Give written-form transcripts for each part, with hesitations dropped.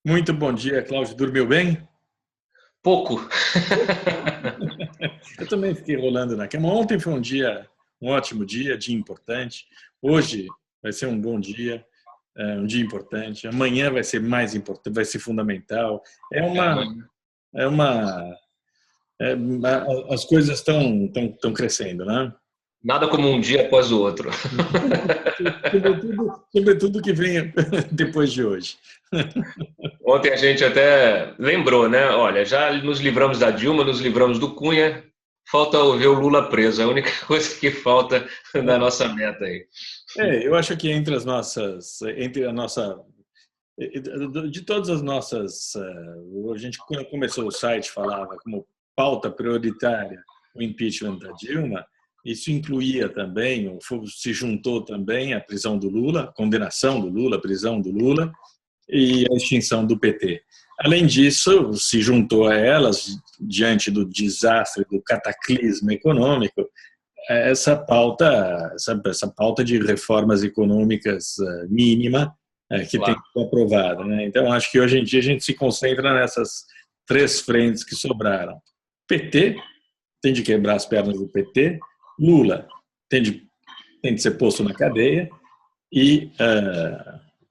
Muito bom dia, Cláudio. Dormiu bem? Pouco. Eu também fiquei rolando na cama. Ontem foi um ótimo dia importante. Hoje vai ser um bom dia, um dia importante. Amanhã vai ser mais importante, vai ser fundamental. É uma, Mano. é uma, as coisas estão crescendo, né? Nada como um dia após o outro. Sobretudo que vem depois de hoje. Ontem a gente até lembrou, né? Olha, já nos livramos da Dilma, nos livramos do Cunha, falta ver o Lula preso. É a única coisa que falta na nossa meta aí. Eu acho que entre a nossa de todas as nossas, a gente quando começou o site falava como pauta prioritária o impeachment da Dilma, isso incluía também, se juntou também a prisão do Lula, a condenação do Lula, a prisão do Lula e a extinção do PT. Além disso, se juntou a elas, diante do desastre, do cataclismo econômico, essa pauta de reformas econômicas mínima que tem que Claro. ser aprovada, né? Então, acho que hoje em dia a gente se concentra nessas três frentes que sobraram. PT tem de quebrar as pernas do PT, Lula tem de ser posto na cadeia e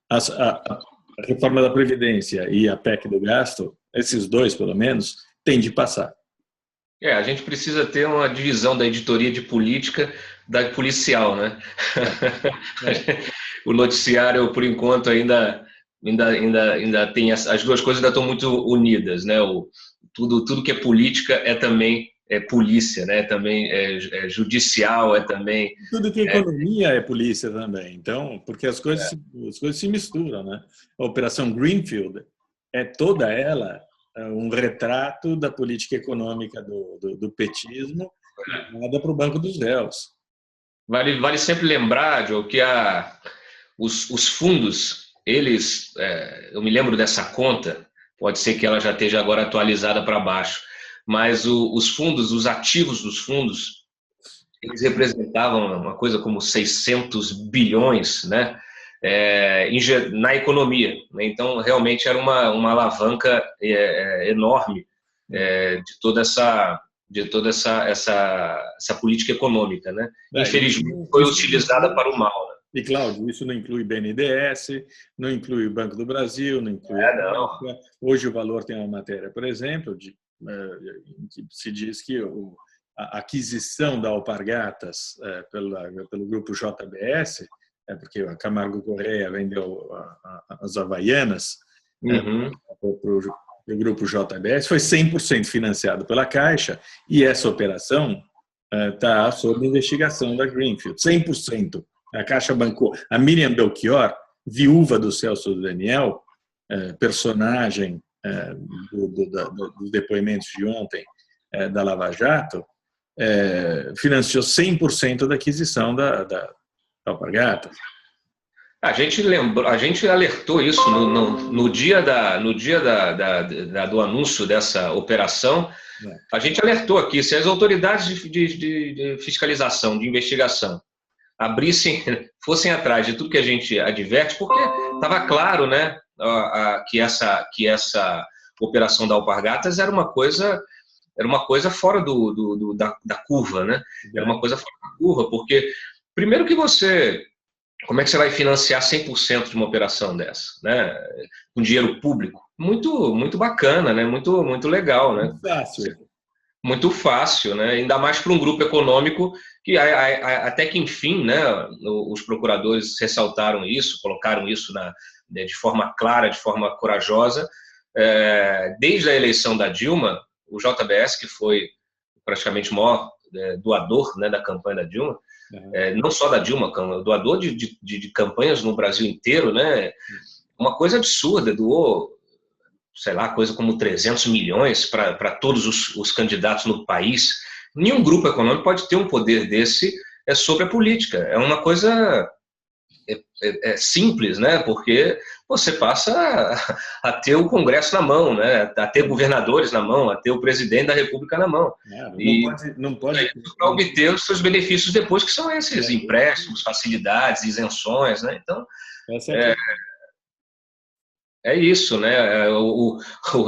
a reforma da Previdência e a PEC do gasto, esses dois, pelo menos, têm de passar. A gente precisa ter uma divisão da editoria de política da policial, né? O noticiário, por enquanto, ainda tem as duas coisas ainda estão muito unidas, né? Tudo que é política é também polícia, né? Também é judicial, é também Tudo que é economia é polícia também. Então, porque as coisas se misturam, né? A Operação Greenfield é toda ela um retrato da política econômica do petismo levada para o Banco dos Réus. vale sempre lembrar, Joe, que os fundos, eu me lembro dessa conta, pode ser que ela já esteja agora atualizada para baixo, mas os fundos, os ativos dos fundos, eles representavam uma coisa como 600 bilhões, né, na economia, né? Então, realmente era uma alavanca enorme de toda essa política econômica, né? Infelizmente, foi Isso não utilizada inclui, para o mal. Né? e, Cláudio, isso não inclui BNDES, não inclui o Banco do Brasil, não inclui a Não. Caixa. Hoje o Valor tem uma matéria, por exemplo, em que se diz que a aquisição da Alpargatas pelo grupo JBS, porque a Camargo Correia vendeu as Havaianas Uhum. para o grupo JBS, foi 100% financiado pela Caixa, e essa operação está sob investigação da Greenfield, 100%. A Caixa bancou. A Miriam Belchior, viúva do Celso Daniel, personagem dos depoimentos de ontem da Lava Jato, financiou 100% da aquisição da Alpargatas. A gente alertou isso no dia do anúncio dessa operação. A gente alertou aqui, se as autoridades de fiscalização, de investigação, fossem atrás de tudo que a gente adverte, porque estava claro, né, que essa operação da Alpargatas era uma coisa fora da curva, né? Era uma coisa fora da curva, porque primeiro que como é que você vai financiar 100% de uma operação dessa, né? Com dinheiro público? Muito, muito bacana, né? Muito, muito legal, né? Muito fácil. Muito fácil, né? Ainda mais para um grupo econômico que até que enfim, né? Os procuradores ressaltaram isso, colocaram isso de forma clara, de forma corajosa. Desde a eleição da Dilma, o JBS, que foi praticamente o maior doador, né, da campanha da Dilma, não só da Dilma, doador de campanhas no Brasil inteiro, né? Uma coisa absurda, doou, sei lá, coisa como 300 milhões para todos os candidatos no país. Nenhum grupo econômico pode ter um poder desse sobre a política. É uma coisa simples, né? Porque você passa a ter o Congresso na mão, né? A ter governadores na mão, a ter o presidente da República na mão. Não pode para obter os seus benefícios depois, que são esses empréstimos, facilidades, isenções, né? Então, essa é a questão. É isso, né?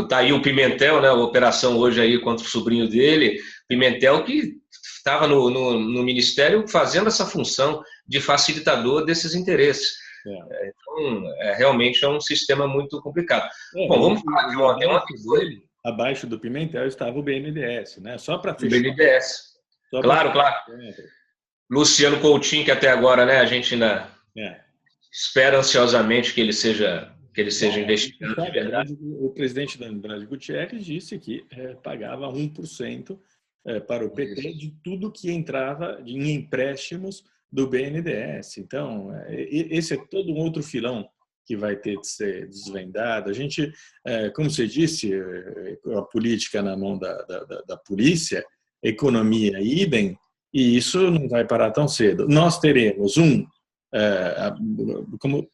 Tá aí o Pimentel, né? A operação hoje aí contra o sobrinho dele, Pimentel, que estava no Ministério fazendo essa função de facilitador desses interesses. É. Então, realmente é um sistema muito complicado. Bom, vamos falar de ontem. Ontem foi Abaixo do Pimentel estava o BNDES, né? Só para o fechar. BNDES. Só para Claro, claro. Luciano Coutinho, que até agora, né, a gente ainda espera ansiosamente que ele seja investigado de verdade. O presidente da Andrade Gutierrez disse que pagava 1% para o PT de tudo que entrava em empréstimos do BNDES. Então, esse é todo um outro filão que vai ter de ser desvendado. A gente, como você disse, a política na mão da polícia, economia idem, e isso não vai parar tão cedo. Nós teremos como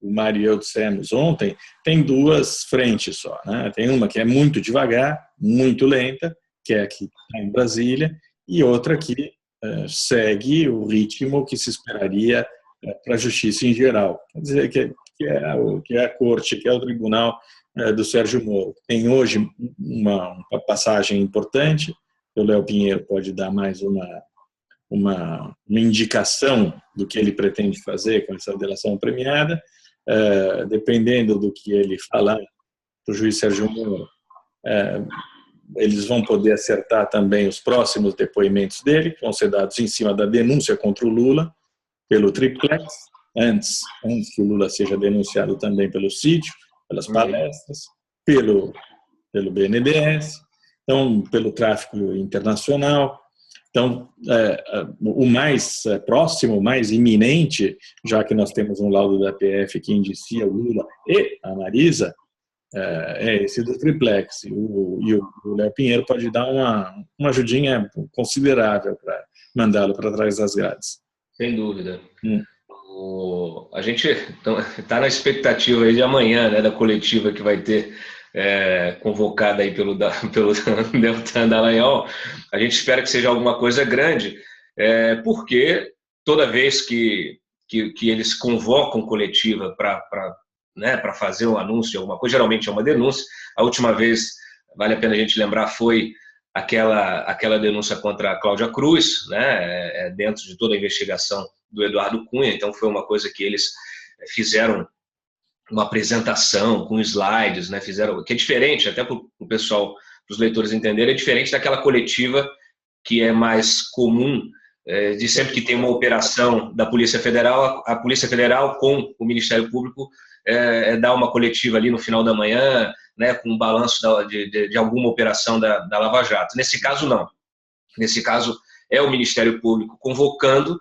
o Mário e eu dissemos ontem, tem duas frentes só, né? Tem uma que é muito devagar, muito lenta, que é aqui em Brasília, e outra que segue o ritmo que se esperaria para a justiça em geral. Quer dizer, que é a corte, que é o tribunal do Sérgio Moro. Tem hoje uma passagem importante, o Léo Pinheiro pode dar mais uma indicação do que ele pretende fazer com essa delação premiada. Dependendo do que ele falar para o juiz Sérgio Moro, eles vão poder acertar também os próximos depoimentos dele, que vão ser dados em cima da denúncia contra o Lula pelo triplex, antes que o Lula seja denunciado também pelo sítio, pelas palestras, pelo BNDES, então, pelo tráfico internacional. Então, o mais próximo, o mais iminente, já que nós temos um laudo da PF que indicia o Lula e a Marisa, é esse do triplex. E o Léo Pinheiro pode dar uma ajudinha considerável para mandá-lo para trás das grades. Sem dúvida. A gente está na expectativa aí de amanhã, né, da coletiva que vai ter convocada aí pelo Deltan Dallagnol. A gente espera que seja alguma coisa grande, porque toda vez que eles convocam coletiva para fazer um anúncio de alguma coisa, geralmente é uma denúncia. A última vez, vale a pena a gente lembrar, foi aquela denúncia contra a Cláudia Cruz, né, dentro de toda a investigação do Eduardo Cunha. Então foi uma coisa que eles fizeram uma apresentação com slides, né, fizeram, que é diferente, até para o pessoal, para os leitores entenderem, é diferente daquela coletiva que é mais comum, de sempre que tem uma operação da Polícia Federal, a Polícia Federal com o Ministério Público dá uma coletiva ali no final da manhã, né, com um balanço de alguma operação da Lava Jato. Nesse caso, não. Nesse caso, é o Ministério Público convocando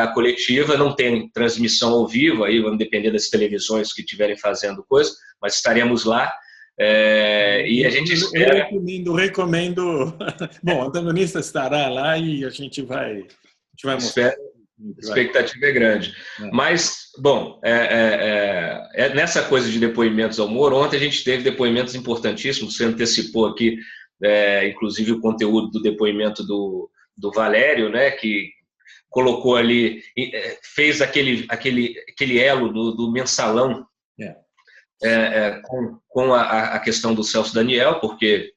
a coletiva, não tem transmissão ao vivo, aí vamos depender das televisões que estiverem fazendo coisa, mas estaremos lá, e a gente espera... Eu recomendo... Bom, o antagonista estará lá e a gente vai mostrar. A expectativa é grande. Mas, bom, nessa coisa de depoimentos ao Moro, ontem a gente teve depoimentos importantíssimos, você antecipou aqui, inclusive o conteúdo do depoimento do Valério, né, que colocou ali, fez aquele elo do mensalão com a questão do Celso Daniel, porque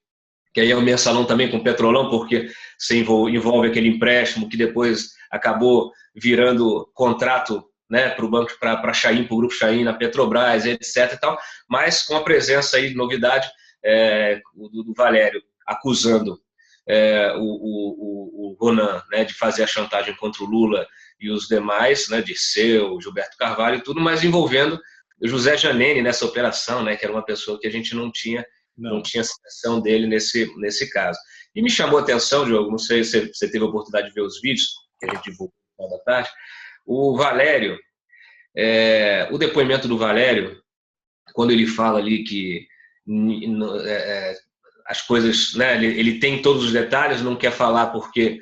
que aí é o mensalão também com o Petrolão, porque se envolve aquele empréstimo que depois acabou virando contrato, né, para o banco, para o Grupo Chaim na Petrobras, etc. E tal, mas com a presença aí de novidade do Valério acusando o Ronan, né, de fazer a chantagem contra o Lula e os demais, né, Dirceu, Gilberto Carvalho e tudo, mas envolvendo José Janene nessa operação, né, que era uma pessoa que a gente não tinha citação dele nesse caso. E me chamou a atenção, Diogo, não sei se você teve a oportunidade de ver os vídeos que a gente divulgou no final da tarde, o Valério, o depoimento do Valério, quando ele fala ali que as coisas, né, ele tem todos os detalhes, não quer falar porque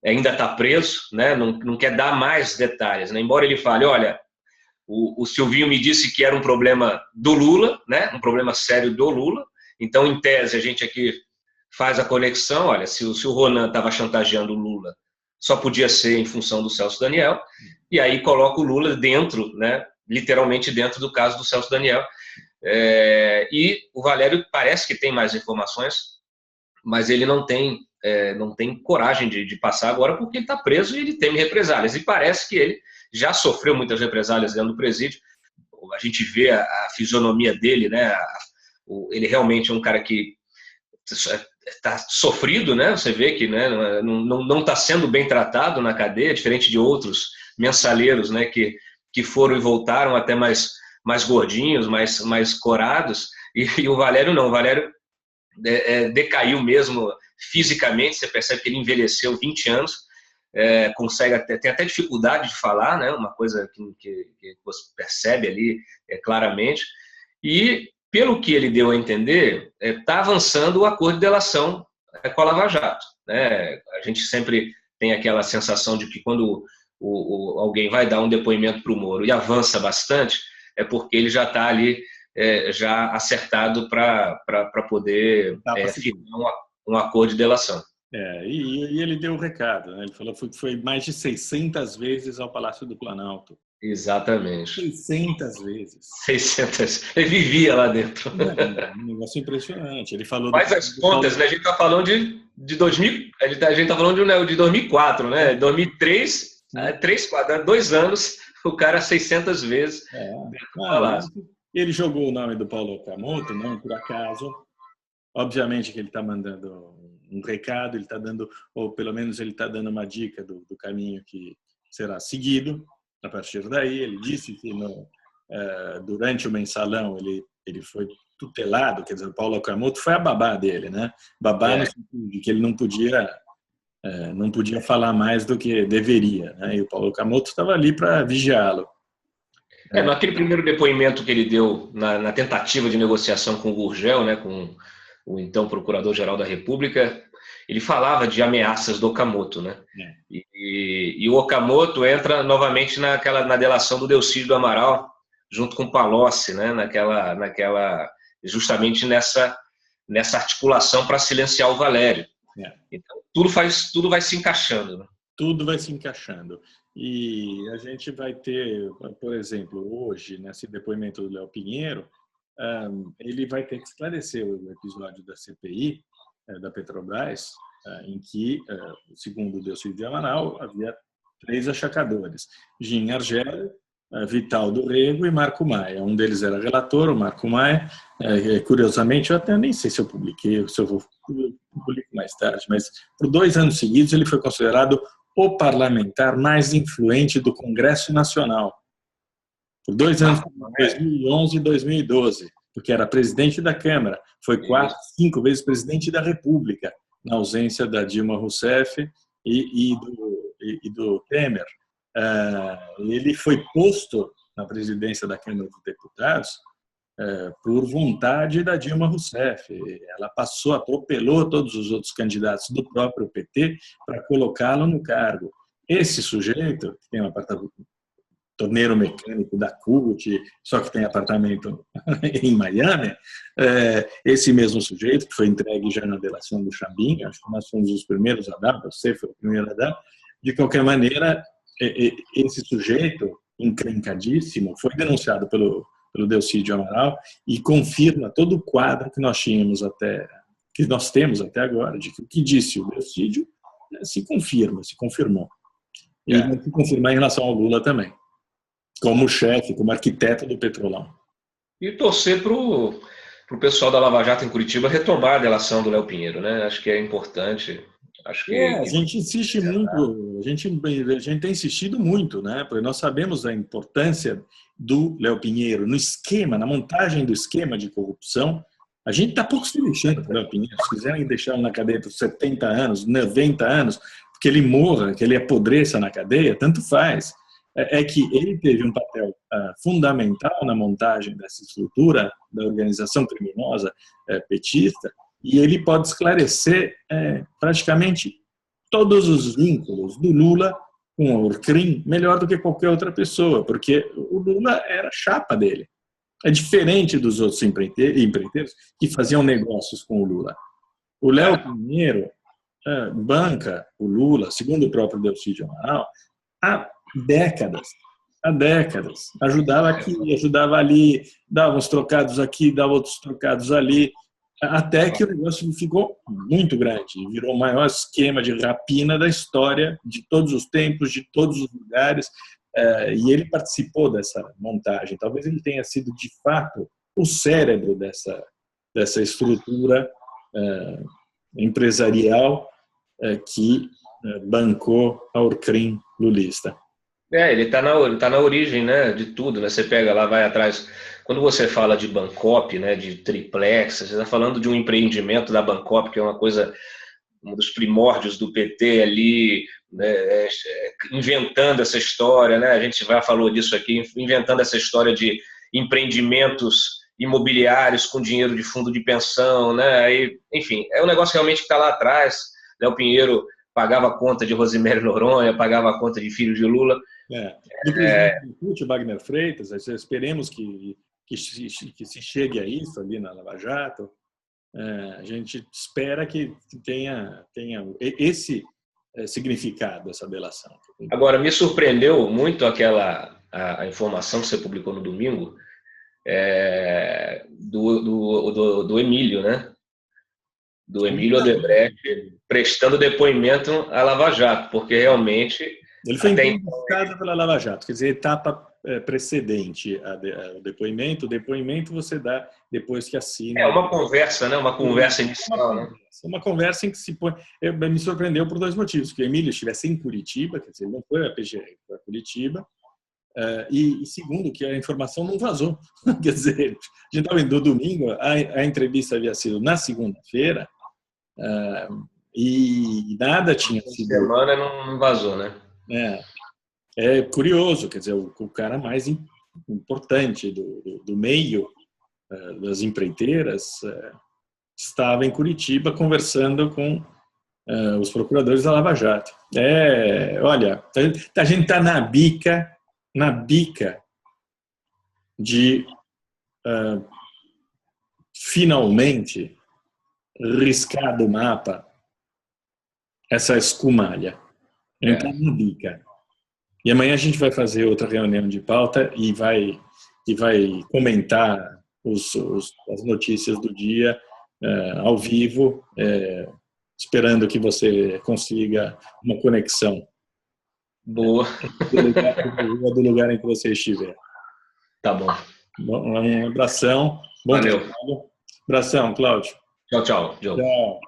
ainda está preso, né, não quer dar mais detalhes, né, embora ele fale, olha, o Silvinho me disse que era um problema do Lula, né, um problema sério do Lula, então, em tese, a gente aqui faz a conexão, olha, se o Ronan estava chantageando o Lula, só podia ser em função do Celso Daniel, e aí coloca o Lula dentro, né, literalmente dentro do caso do Celso Daniel. E o Valério parece que tem mais informações, mas ele não tem coragem de passar agora porque ele está preso e ele teme represálias. E parece que ele já sofreu muitas represálias dentro do presídio. A gente vê a fisionomia dele, né? Ele realmente é um cara que está sofrido, né? Você vê que, né, não está sendo bem tratado na cadeia, diferente de outros mensaleiros, né, que foram e voltaram até mais gordinhos, mais corados, e o Valério não. O Valério decaiu mesmo fisicamente, você percebe que ele envelheceu 20 anos, tem até dificuldade de falar, né, uma coisa que você percebe ali claramente, e pelo que ele deu a entender, está avançando o acordo de delação com a Lava Jato, né? A gente sempre tem aquela sensação de que quando alguém vai dar um depoimento para o Moro e avança bastante, é porque ele já está ali já acertado para poder firmar um acordo de delação. E ele deu o recado, né? Ele falou que foi mais de 600 vezes ao Palácio do Planalto. Exatamente. 600 vezes. 600. Ele vivia lá dentro. Um negócio impressionante. Ele falou. Mas as contas, né? A gente está falando de 2000. A gente está falando de 2004, né? 2003, 2 anos, o cara 600 vezes dentro do palácio. Ele jogou o nome do Paulo Okamoto, não por acaso. Obviamente que ele está mandando um recado, ele está dando, ou pelo menos ele está dando uma dica do caminho que será seguido. A partir daí, ele disse que durante o mensalão ele foi tutelado, quer dizer, o Paulo Okamoto foi a babá dele, né? Babá no sentido de que ele não podia falar mais do que deveria, né? E o Paulo Okamoto estava ali para vigiá-lo. Naquele primeiro depoimento que ele deu na tentativa de negociação com o Gurgel, né, com o então Procurador-Geral da República, ele falava de ameaças do Okamoto, né? E o Okamoto entra novamente na delação do Delcídio do Amaral, junto com o Palocci, né? Justamente nessa articulação para silenciar o Valério. Então, tudo vai se encaixando, né? Tudo vai se encaixando. E a gente vai ter, por exemplo, hoje, nesse depoimento do Léo Pinheiro, ele vai ter que esclarecer o episódio da CPI, da Petrobras, em que, segundo o Delcídio de Amaral, havia 3 achacadores: Gin Argel, Vital do Rego e Marco Maia. Um deles era relator, o Marco Maia. Curiosamente, eu até nem sei se eu publiquei, se eu vou publicar mais tarde, mas por 2 anos seguidos ele foi considerado o parlamentar mais influente do Congresso Nacional. Por 2 anos, 2011 e 2012, porque era presidente da Câmara, foi 4, 5 vezes presidente da República, na ausência da Dilma Rousseff e do Temer. Ele foi posto na presidência da Câmara dos Deputados por vontade da Dilma Rousseff. Ela atropelou todos os outros candidatos do próprio PT para colocá-lo no cargo. Esse sujeito, que tem um apartamento, torneiro mecânico da CUT, só que tem apartamento em Miami, esse mesmo sujeito, que foi entregue já na delação do Chambinho, acho que nós fomos os primeiros a dar, você foi o primeiro a dar, de qualquer maneira, esse sujeito, encrencadíssimo, foi denunciado pelo Delcídio Amaral e confirma todo o quadro que nós temos até agora, de que o que disse o Delcídio se confirmou. E vai se confirmar em relação ao Lula também, como chefe, como arquiteto do Petrolão. E torcer para o pessoal da Lava Jato em Curitiba retomar a delação do Léo Pinheiro, né? Acho que é importante. A gente insiste muito, a gente tem insistido muito, né? Porque nós sabemos da importância do Léo Pinheiro no esquema, na montagem do esquema de corrupção. A gente está pouco se lixando para o Léo Pinheiro. Se quiserem deixá-lo na cadeia por 70 anos, 90 anos, que ele morra, que ele apodreça na cadeia, tanto faz. É que ele teve um papel fundamental na montagem dessa estrutura da organização criminosa petista, e ele pode esclarecer praticamente todos os vínculos do Lula com o Orcrim melhor do que qualquer outra pessoa, porque o Lula era chapa dele. É diferente dos outros empreiteiros que faziam negócios com o Lula. O Léo Pinheiro banca o Lula, segundo o próprio Delcídio Amaral, há décadas. há décadas. Ajudava aqui, ajudava ali, dava uns trocados aqui, dava outros trocados ali, até que o negócio ficou muito grande, virou o maior esquema de rapina da história, de todos os tempos, de todos os lugares, e ele participou dessa montagem. Talvez ele tenha sido, de fato, o cérebro dessa estrutura empresarial que bancou a Orcrim lulista. Ele está na origem, né, de tudo, né? Você pega lá, vai atrás. Quando você fala de Bancop, né, de triplex, você está falando de um empreendimento da Bancop, que é uma coisa, um dos primórdios do PT ali, né, inventando essa história, né? A gente já falou disso aqui, inventando essa história de empreendimentos imobiliários com dinheiro de fundo de pensão, né? Aí, enfim, é um negócio realmente que está lá atrás, né? O Pinheiro pagava a conta de Rosimério Noronha, pagava a conta de filho de Lula. Do presidente do CUT, Wagner Freitas, esperemos que se chegue a isso ali na Lava Jato. A gente espera que tenha esse significado, essa delação. Agora, me surpreendeu muito a informação que você publicou no domingo do Emílio, né? Do Emílio Odebrecht prestando depoimento à Lava Jato, porque realmente... Ele foi investigado pela Lava Jato, quer dizer, etapa precedente ao depoimento. O depoimento você dá depois que assina. É uma conversa, né? Uma conversa inicial. Uma conversa em que se põe... Me surpreendeu por dois motivos. Que o Emílio estivesse em Curitiba, quer dizer, ele não foi a PGR, foi a Curitiba. E segundo, que a informação não vazou. Quer dizer, a gente estava indo no domingo, a entrevista havia sido na segunda-feira, e nada tinha sido... semana não vazou, né? É curioso, quer dizer, o cara mais importante do meio das empreiteiras estava em Curitiba conversando com os procuradores da Lava Jato. Olha, a gente está na bica de finalmente riscar do mapa essa escumalha. Então, na bica. E amanhã a gente vai fazer outra reunião de pauta e vai comentar as notícias do dia ao vivo, esperando que você consiga uma conexão. Boa. Do lugar em que você estiver. Tá bom. Um abração. Valeu. Trabalho. Abração, Cláudio. Tchau, tchau. Tchau.